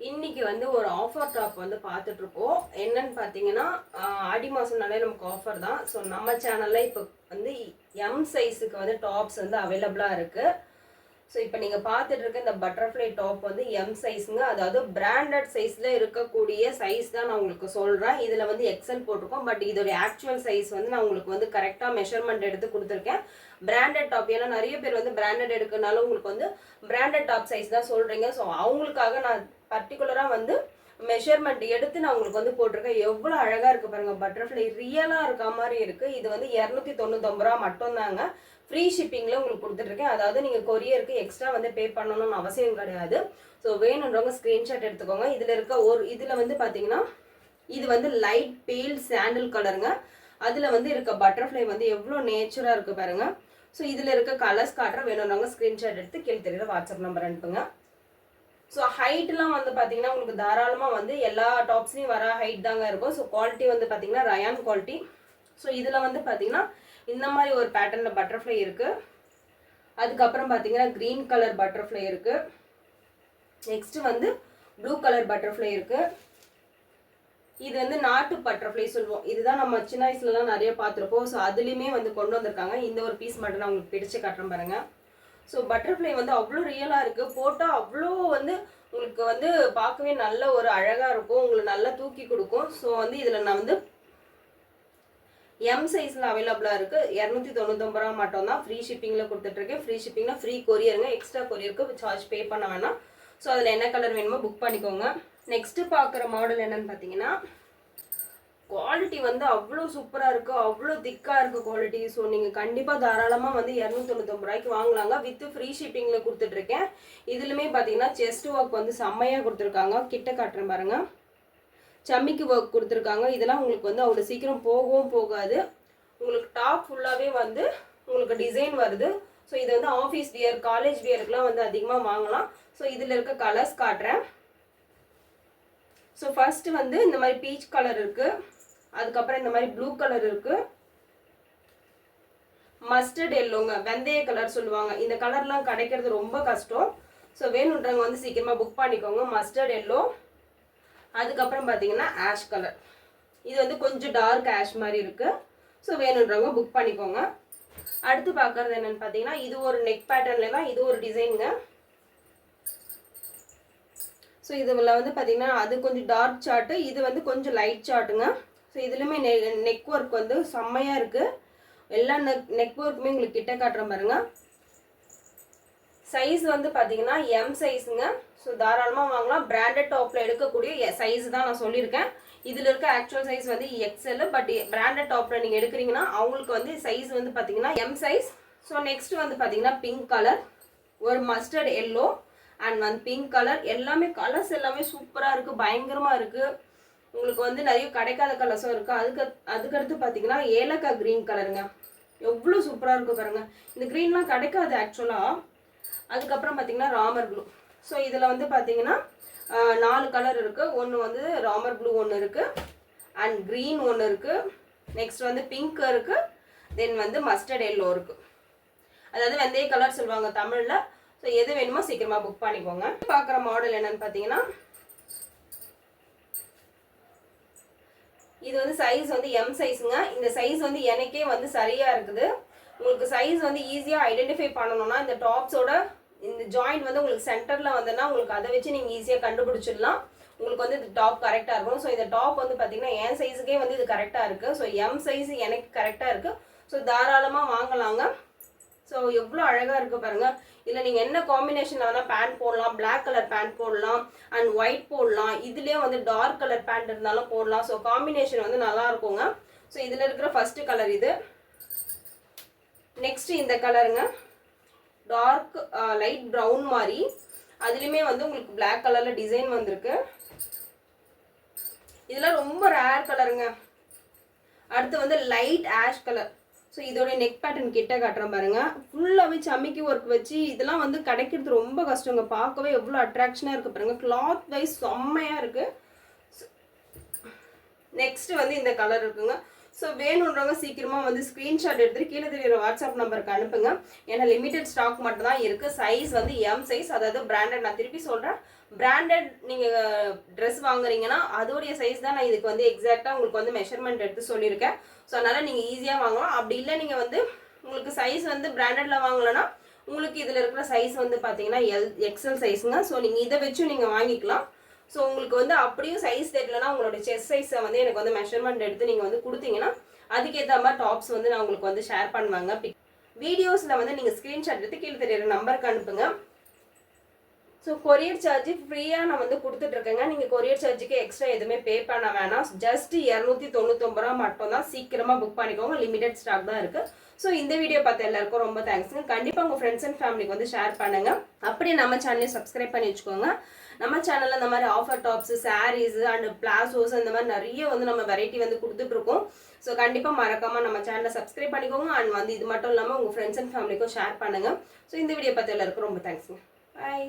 இன்னைக்கு வந்து ஒரு ஆஃபர் டாப் வந்து பார்த்துட்டு இருக்கோம். என்னன்னு பார்த்தீங்கன்னா, ஆடி மாசம்னாலே நமக்கு ஆஃபர் தான். ஸோ நம்ம சேனல்ல இப்போ வந்து எம் சைஸுக்கு வந்து டாப்ஸ் வந்து அவைலபிளா இருக்கு. ஸோ இப்போ நீங்க பார்த்துட்டு இருக்க இந்த பட்டர்ஃப்ளை டாப் வந்து எம் சைஸுங்க. அதாவது பிராண்டட் சைஸ்ல இருக்கக்கூடிய சைஸ் தான் நான் உங்களுக்கு சொல்றேன். இதுல வந்து எக்ஸல் போட்டிருக்கோம். பட் இதோட ஆக்சுவல் சைஸ் வந்து நான் உங்களுக்கு வந்து கரெக்டா மெஷர்மெண்ட் எடுத்து கொடுத்துருக்கேன். பிராண்டட் டாப் ஏன்னா நிறைய பேர் வந்து பிராண்டட் எடுக்கிறனால உங்களுக்கு வந்து பிராண்டட் டாப் சைஸ் தான் சொல்றீங்க. ஸோ அவங்களுக்காக நான் பர்டிகுலரா வந்து மெஷர்மெண்ட் எடுத்து நான் உங்களுக்கு வந்து போட்டிருக்கேன். எவ்வளோ அழகா இருக்கு பாருங்க. பட்டர்ஃப்ளை ரியலா இருக்க மாதிரி இருக்கு. இது வந்து 299 ரூபா மட்டும் தாங்க. ஃப்ரீ ஷிப்பிங்ல உங்களுக்கு கொடுத்துட்ருக்கேன். அதாவது நீங்க கொரியருக்கு எக்ஸ்ட்ரா வந்து பே பண்ணணும்னு அவசியம் கிடையாது. ஸோ வேணுன்றவங்க ஸ்கிரீன்ஷாட் எடுத்துக்கோங்க. இதுல இருக்க இதுல வந்து பாத்தீங்கன்னா இது வந்து லைட் பேல் சாண்டல் கலருங்க. அதுல வந்து இருக்க பட்டர்ஃப்ளை வந்து எவ்வளோ நேச்சுரா இருக்கு பாருங்க. ஸோ இதுல இருக்க கலர்ஸ் காட்டுற வேணுன்றவங்க ஸ்கிரீன்ஷாட் எடுத்து கீழே தெரியுற வாட்ஸ்அப் நம்பர் அனுப்புங்க. ஸோ ஹைட்லாம் வந்து பார்த்தீங்கன்னா உங்களுக்கு தாராளமாக வந்து எல்லா டாப்ஸ்லையும் வர ஹைட் தாங்க இருக்கும். ஸோ குவாலிட்டி வந்து பார்த்தீங்கன்னா ரயான் குவாலிட்டி. ஸோ இதில் வந்து பார்த்தீங்கன்னா இந்த மாதிரி ஒரு பேட்டர்னில் பட்டர்ஃப்ளை இருக்குது. அதுக்கப்புறம் பார்த்தீங்கன்னா க்ரீன் கலர் பட்டர்ஃப்ளை இருக்குது. நெக்ஸ்ட்டு வந்து ப்ளூ கலர் பட்டர்ஃப்ளை இருக்குது. இது வந்து நாட்டு பட்டர்ஃப்ளை சொல்லுவோம். இதுதான் நம்ம சின்ன வயசுலலாம் நிறைய பார்த்துருப்போம். ஸோ அதுலேயுமே வந்து கொண்டு வந்திருக்காங்க. இந்த ஒரு பீஸ் மட்டும் நான் உங்களுக்கு பிடிச்சு காட்டுறேன் பாருங்கள். ஸோ பட்டர்ஃப்ளை வந்து அவ்வளோ ரியலாக இருக்குது. போட்டால் அவ்வளோ வந்து உங்களுக்கு வந்து பார்க்கவே நல்ல ஒரு அழகாக இருக்கும். உங்களுக்கு நல்லா தூக்கி கொடுக்கும். ஸோ வந்து இதில் நான் வந்து எம் சைஸில் அவைலபிளாக இருக்குது. 299 ரூபா மட்டும் தான் ஃப்ரீ ஷிப்பிங்கில் கொடுத்துட்ருக்கேன். ஃப்ரீ ஷிப்பிங்னா ஃப்ரீ கொரியருங்க. எக்ஸ்ட்ரா கொரியருக்கு சார்ஜ் பே பண்ண வேணாம். ஸோ அதில் என்ன கலர் வேணுமோ புக் பண்ணிக்கோங்க. நெக்ஸ்ட்டு பார்க்குற மாடல் என்னன்னு பார்த்தீங்கன்னா குவாலிட்டி வந்து அவ்வளோ சூப்பராக இருக்குது. அவ்வளோ திக்காக இருக்குது குவாலிட்டி. ஸோ நீங்கள் கண்டிப்பாக தாராளமாக வந்து 299 ரூபாய்க்கு வாங்கலாங்க. வித் ஃப்ரீ ஷிப்பிங்கில் கொடுத்துட்ருக்கேன். இதுலையுமே பார்த்தீங்கன்னா செஸ்ட் ஒர்க் வந்து செம்மையாக கொடுத்துருக்காங்க. கிட்ட காட்டுறேன் பாருங்கள். சம்மிக்கு ஒர்க் கொடுத்துருக்காங்க. இதெல்லாம் உங்களுக்கு வந்து அவ்வளோ சீக்கிரம் போகவும் போகாது. உங்களுக்கு டாப் ஃபுல்லாகவே வந்து உங்களுக்கு டிசைன் வருது. ஸோ இது வந்து ஆஃபீஸ் வியர் காலேஜ் வியருக்குலாம் வந்து அதிகமாக வாங்கலாம். ஸோ இதில் இருக்க கலர்ஸ் காட்டுறேன். ஸோ ஃபர்ஸ்ட் வந்து இந்த மாதிரி பீச் கலர் இருக்குது. அதுக்கப்புறம் இந்த மாதிரி ப்ளூ கலர் இருக்கு. மஸ்டர்ட் எல்லோங்க, வெந்தய கலர் சொல்லுவாங்க. இந்த கலர்லாம் கிடைக்கிறது ரொம்ப கஷ்டம். ஸோ வேணுன்றவங்க வந்து சீக்கிரமாக புக் பண்ணிக்கோங்க. Mustard yellow. அதுக்கப்புறம் பார்த்தீங்கன்னா ஆஷ் கலர். இது வந்து கொஞ்சம் டார்க் ஆஷ் மாதிரி இருக்கு. ஸோ வேணுன்றவங்க புக் பண்ணிக்கோங்க. அடுத்து பார்க்கறது என்னன்னு பார்த்தீங்கன்னா இது ஒரு நெக் பேட்டர்ன்ல தான் இது ஒரு டிசைனுங்க. ஸோ இதில் வந்து பார்த்தீங்கன்னா அது கொஞ்சம் டார்க் சார்ட்டு, இது வந்து கொஞ்சம் லைட் சார்ட்டுங்க. ஸோ இதுலையுமே நெக் ஒர்க் வந்து செம்மையாக இருக்குது. எல்லா நெக் ஒர்க்குமே உங்களுக்கு கிட்ட காட்டுற பாருங்க. சைஸ் வந்து பார்த்தீங்கன்னா எம் சைஸுங்க. ஸோ தாராளமாக வாங்கலாம். பிராண்டட் டாப்பில் எடுக்கக்கூடிய சைஸ் தான் நான் சொல்லியிருக்கேன். இதில் இருக்க ஆக்சுவல் சைஸ் வந்து எக்ஸ்எல். பட் பிராண்டட் டாப்பில் நீங்கள் எடுக்கிறீங்கன்னா அவங்களுக்கு வந்து சைஸ் வந்து பார்த்தீங்கன்னா எம் சைஸ். ஸோ நெக்ஸ்ட் வந்து பார்த்தீங்கன்னா பிங்க் கலர், ஒரு மஸ்டர்ட் எல்லோ அண்ட் வந்து பிங்க் கலர். எல்லாமே கலர்ஸ் எல்லாமே சூப்பராக இருக்குது, பயங்கரமாக இருக்குது. உங்களுக்கு வந்து நிறைய கிடைக்காத கலர்ஸும் இருக்குது. அதுக்கடுத்து பார்த்தீங்கன்னா ஏலக்காய் க்ரீன் கலருங்க. எவ்வளோ சூப்பராக இருக்குது பாருங்கள். இந்த க்ரீன்லாம் கிடைக்காது ஆக்சுவலாக. அதுக்கப்புறம் பார்த்தீங்கன்னா ராமர் ப்ளூ. ஸோ இதில் வந்து பார்த்தீங்கன்னா 4 கலர் இருக்குது. ஒன்று வந்து ராமர் ப்ளூ ஒன்று இருக்குது, அண்ட் க்ரீன் ஒன்று இருக்குது. நெக்ஸ்ட் வந்து பிங்க் இருக்குது. தென் வந்து மஸ்டர்ட் எல்லோ இருக்குது. அதாவது வெந்தய கலர் சொல்லுவாங்க தமிழில். ஸோ எது வேணுமோ சீக்கிரமாக புக் பண்ணிக்கோங்க. பார்க்குற மாடல் என்னன்னு பார்த்தீங்கன்னா இது வந்து சைஸ் வந்து எம் சைஸுங்க. இந்த சைஸ் வந்து எனக்கே வந்து சரியாக இருக்குது. உங்களுக்கு சைஸ் வந்து ஈஸியாக ஐடென்டிஃபை பண்ணணும்னா இந்த டாப்ஸோட இந்த ஜாயிண்ட் வந்து உங்களுக்கு சென்டரில் வந்ததுன்னா உங்களுக்கு அதை வச்சு நீங்கள் ஈஸியாக கண்டுபிடிச்சிடலாம். உங்களுக்கு வந்து இந்த டாப் கரெக்டாக இருக்கும். ஸோ இந்த டாப் வந்து பார்த்தீங்கன்னா என் சைஸுக்கே வந்து இது கரெக்டாக இருக்குது. ஸோ எம் சைஸ் எனக்கு கரெக்டாக இருக்குது. ஸோ தாராளமாக வாங்கலாங்க. ஸோ எவ்வளோ அழகாக இருக்குது பாருங்கள். இதில் நீங்கள் என்ன காம்பினேஷனில் வேணால் பேண்ட் போடலாம். பிளாக் கலர் பேண்ட் போடலாம் அண்ட் ஒயிட் போடலாம். இதுலேயே வந்து டார்க் கலர் பேண்ட் இருந்தாலும் போடலாம். ஸோ காம்பினேஷன் வந்து நல்லா இருக்குங்க. ஸோ இதில் இருக்கிற ஃபர்ஸ்ட் கலர் இது. நெக்ஸ்ட் இந்த கலருங்க, டார்க் லைட் ப்ரௌன் மாதிரி. அதுலேயுமே வந்து உங்களுக்கு பிளாக் கலரில் டிசைன் வந்திருக்கு. இதெல்லாம் ரொம்ப ரேர் கலருங்க. அடுத்து வந்து லைட் ஆஷ் கலர். ஸோ இதோட நெக் பேட்டர்ன் கிட்ட காட்டுறேன் பாருங்க. ஃபுல்லாகவே சமிக்கி ஒர்க் வச்சு இதெல்லாம் வந்து கிடைக்கிறது ரொம்ப கஷ்டங்க. பார்க்கவே எவ்வளோ அட்ராக்ஷனாக இருக்குது பாருங்க. கிளாத் வைஸ் செம்மையாக இருக்குது. நெக்ஸ்ட் வந்து இந்த கலர் இருக்குங்க. ஸோ வேணுன்றவங்க சீக்கிரமாக வந்து ஸ்க்ரீன்ஷாட் எடுத்துகிட்டு கீழே தெரியுற வாட்ஸ்அப் நம்பருக்கு அனுப்புங்க. ஏன்னா லிமிடெட் ஸ்டாக் மட்டும் தான் இருக்குது. சைஸ் வந்து எம் சைஸ், அதாவது பிராண்டட். நான் திருப்பி சொல்கிறேன், பிராண்டட் நீங்கள் ட்ரெஸ் வாங்குறீங்கன்னா அதோடைய சைஸ் தான் நான் இதுக்கு வந்து எக்ஸாக்டாக உங்களுக்கு வந்து மெஷர்மெண்ட் எடுத்து சொல்லியிருக்கேன். ஸோ அதனால் நீங்கள் ஈஸியாக வாங்கலாம். அப்படி இல்லை நீங்கள் வந்து உங்களுக்கு சைஸ் வந்து பிராண்டடில் வாங்கலைன்னா உங்களுக்கு இதில் இருக்கிற சைஸ் வந்து பார்த்தீங்கன்னா எக்ஸல் சைஸுங்க. ஸோ நீங்கள் இதை வச்சு நீங்கள் வாங்கிக்கலாம். ஸோ உங்களுக்கு வந்து அப்படியும் சைஸ் தெரியலனா உங்களோட செஸ்ட் சைஸை வந்து எனக்கு வந்து மெஷர்மெண்ட் எடுத்து நீங்கள் வந்து கொடுத்தீங்கன்னா அதுக்கேற்ற மாதிரி டாப்ஸ் வந்து நான் உங்களுக்கு வந்து ஷேர் பண்ணுவாங்க. வீடியோஸில் வந்து நீங்கள் ஸ்க்ரீன்ஷாட் எடுத்து கீழே தெரியுற நம்பருக்கு அனுப்புங்க. ஸோ கொரியர் சார்ஜ் ஃப்ரீயாக நான் வந்து கொடுத்துட்ருக்கேங்க. நீங்கள் கொரியர் சார்ஜுக்கு எக்ஸ்ட்ரா எதுவுமே பே பண்ண வேணாம். ஜஸ்ட் 299 ரூபா மட்டும் தான். சீக்கிரமாக புக் பண்ணிக்கோங்க. லிமிடெட் ஸ்டாக் தான் இருக்குது. ஸோ இந்த வீடியோ பார்த்த எல்லாருக்கும் ரொம்ப தேங்க்ஸுங்க. கண்டிப்பாக உங்கள் ஃப்ரெண்ட்ஸ் அண்ட் ஃபேமிலிக்கு வந்து ஷேர் பண்ணுங்கள். அப்படியே நம்ம சேனலையும் சப்ஸ்கிரைப் பண்ணி வச்சுக்கோங்க. நம்ம சேனலில் இந்த மாதிரி offer tops, sarees and palazzos இந்த மாதிரி நிறைய வந்து நம்ம வெரைட்டி வந்து கொடுத்துட்ருக்கோம். ஸோ கண்டிப்பாக மறக்காமல் நம்ம சேனலை சப்ஸ்கிரைப் பண்ணிக்கோங்க. அண்ட் வந்து இது மட்டும் இல்லாமல் உங்கள் ஃப்ரெண்ட்ஸ் அண்ட் ஃபேமிலிக்கும் ஷேர் பண்ணுங்கள். ஸோ இந்த வீடியோ பார்த்த எல்லாருக்கும் ரொம்ப தேங்க்ஸுங்க. பாய்.